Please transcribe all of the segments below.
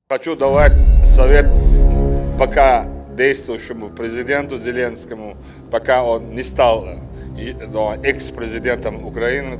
Хочу давать совет пока действующему президенту Зеленскому, пока он не стал экс-президентом Украины.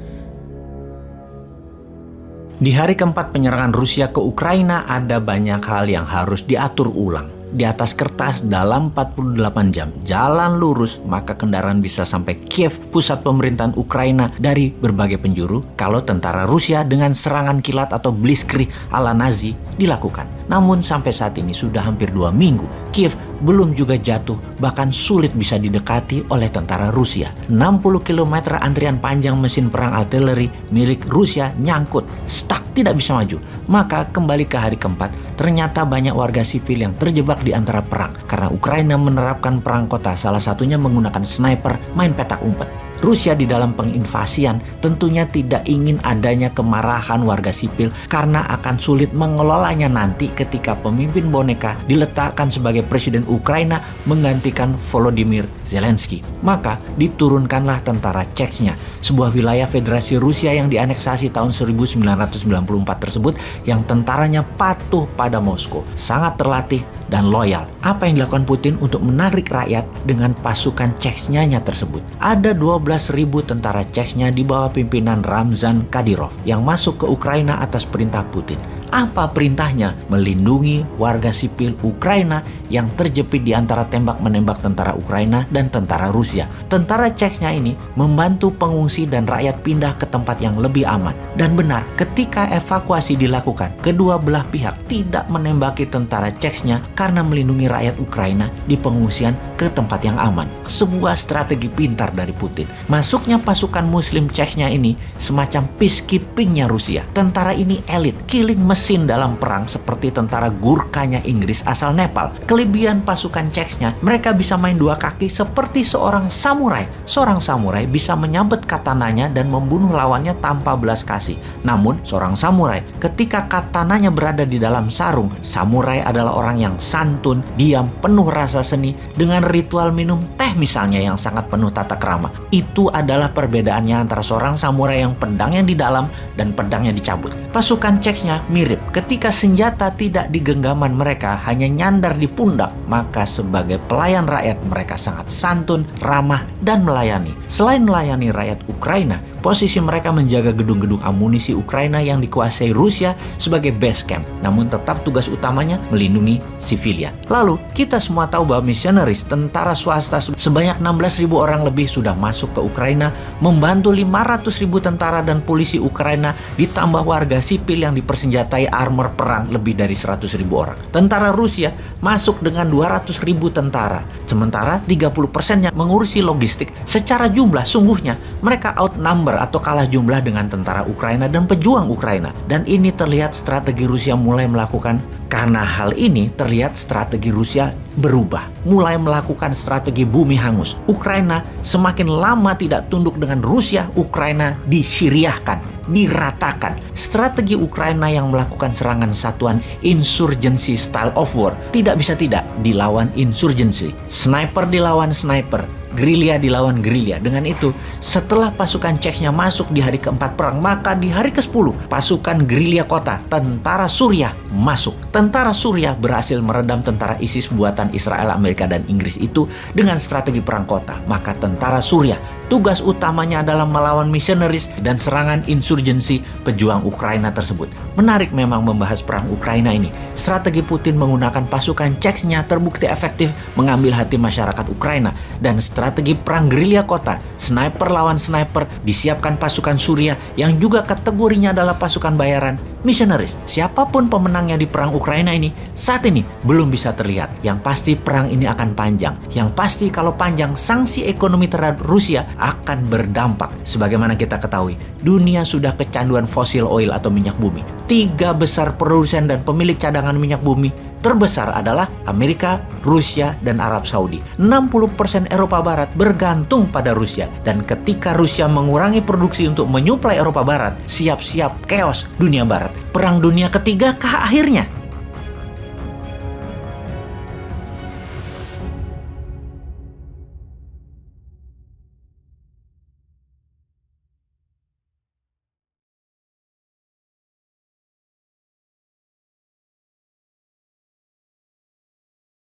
Di hari keempat penyerangan Rusia ke Ukraina ada banyak hal yang harus diatur ulang. Di atas kertas dalam 48 jam jalan lurus maka kendaraan bisa sampai Kiev, pusat pemerintahan Ukraina, dari berbagai penjuru kalau tentara Rusia dengan serangan kilat atau blitzkrieg ala Nazi dilakukan. Namun sampai saat ini sudah hampir 2 minggu Kiev belum juga jatuh, bahkan sulit bisa didekati oleh tentara Rusia. 60 km antrian panjang mesin perang artileri milik Rusia nyangkut, stuck, tidak bisa maju. Maka kembali ke hari keempat, ternyata banyak warga sipil yang terjebak di antara perang karena Ukraina menerapkan perang kota, salah satunya menggunakan sniper, main petak umpet. Rusia di dalam penginvasian tentunya tidak ingin adanya kemarahan warga sipil karena akan sulit mengelolanya nanti ketika pemimpin boneka diletakkan sebagai presiden Ukraina menggantikan Volodymyr Zelensky. Maka diturunkanlah tentara Chechnya, sebuah wilayah Federasi Rusia yang dianeksasi tahun 1994 tersebut, yang tentaranya patuh pada Moskow, sangat terlatih dan loyal. Apa yang dilakukan Putin untuk menarik rakyat dengan pasukan Chechnya tersebut? Ada 12.000 tentara Chechnya di bawah pimpinan Ramzan Kadyrov yang masuk ke Ukraina atas perintah Putin. Apa perintahnya? Melindungi warga sipil Ukraina yang terjepit di antara tembak-menembak tentara Ukraina dan tentara Rusia. Tentara Chechnya ini membantu pengungsi dan rakyat pindah ke tempat yang lebih aman. Dan benar, ketika evakuasi dilakukan, kedua belah pihak tidak menembaki tentara Chechnya karena melindungi rakyat Ukraina di pengungsian ke tempat yang aman. Sebuah strategi pintar dari Putin. Masuknya pasukan muslim Chechnya ini semacam peacekeeping-nya Rusia. Tentara ini elit, killing mesin dalam perang seperti tentara Gurkhanya Inggris asal Nepal. Kelebihan pasukan Chechnya, mereka bisa main dua kaki seperti seorang samurai. Seorang samurai bisa menyabet katananya dan membunuh lawannya tanpa belas kasih. Namun, seorang samurai ketika katananya berada di dalam sarung, samurai adalah orang yang santun, diam, penuh rasa seni, dengan ritual minum teh misalnya yang sangat penuh tata krama. Itu adalah perbedaannya antara seorang samurai yang pedangnya di dalam dan pedangnya dicabut. Pasukan Chechnya mirip. Ketika senjata tidak di genggaman mereka, hanya nyandar di pundak, maka sebagai pelayan rakyat mereka sangat santun, ramah, dan melayani. Selain melayani rakyat Ukraina, posisi mereka menjaga gedung-gedung amunisi Ukraina yang dikuasai Rusia sebagai base camp. Namun tetap tugas utamanya melindungi sivilian. Lalu kita semua tahu bahwa missionaries, tentara swasta sebanyak 16.000 orang lebih sudah masuk ke Ukraina, membantu 500.000 tentara dan polisi Ukraina, ditambah warga sipil yang dipersenjatai armor perang lebih dari 100.000 orang. Tentara Rusia masuk dengan 200.000 tentara. Sementara 30%-nya mengurusi logistik. Secara jumlah sungguhnya mereka outnumber atau kalah jumlah dengan tentara Ukraina dan pejuang Ukraina. Dan ini terlihat strategi Rusia mulai melakukan. Karena hal ini terlihat strategi Rusia berubah, mulai melakukan strategi bumi hangus. Ukraina semakin lama tidak tunduk dengan Rusia, Ukraina disyriahkan, diratakan. Strategi Ukraina yang melakukan serangan satuan insurgency style of war tidak bisa tidak dilawan insurgency. Sniper dilawan sniper, gerilya dilawan gerilya. Dengan itu, setelah pasukan Chechnya masuk di hari keempat perang, maka di hari ke-10 pasukan gerilya kota, tentara Suriah masuk. Tentara Suriah berhasil meredam tentara ISIS buatan Israel, Amerika, dan Inggris itu dengan strategi perang kota. Maka tentara Suriah tugas utamanya adalah melawan missionaries dan serangan insurgensi pejuang Ukraina tersebut. Menarik memang membahas perang Ukraina ini. Strategi Putin menggunakan pasukan Chechnya terbukti efektif mengambil hati masyarakat Ukraina. Dan strategi perang gerilya kota, sniper lawan sniper, disiapkan pasukan Suriah yang juga kategorinya adalah pasukan bayaran missionaries. Siapapun pemenangnya di perang Ukraina ini saat ini belum bisa terlihat. Yang pasti perang ini akan panjang. Yang pasti kalau panjang, sanksi ekonomi terhadap Rusia akan berdampak. Sebagaimana kita ketahui, dunia sudah kecanduan fosil oil atau minyak bumi. 3 besar produsen dan pemilik cadangan minyak bumi terbesar adalah Amerika, Rusia, dan Arab Saudi. 60% Eropa Barat bergantung pada Rusia. Dan ketika Rusia mengurangi produksi untuk menyuplai Eropa Barat, siap-siap chaos dunia Barat. Perang dunia ketiga kah akhirnya?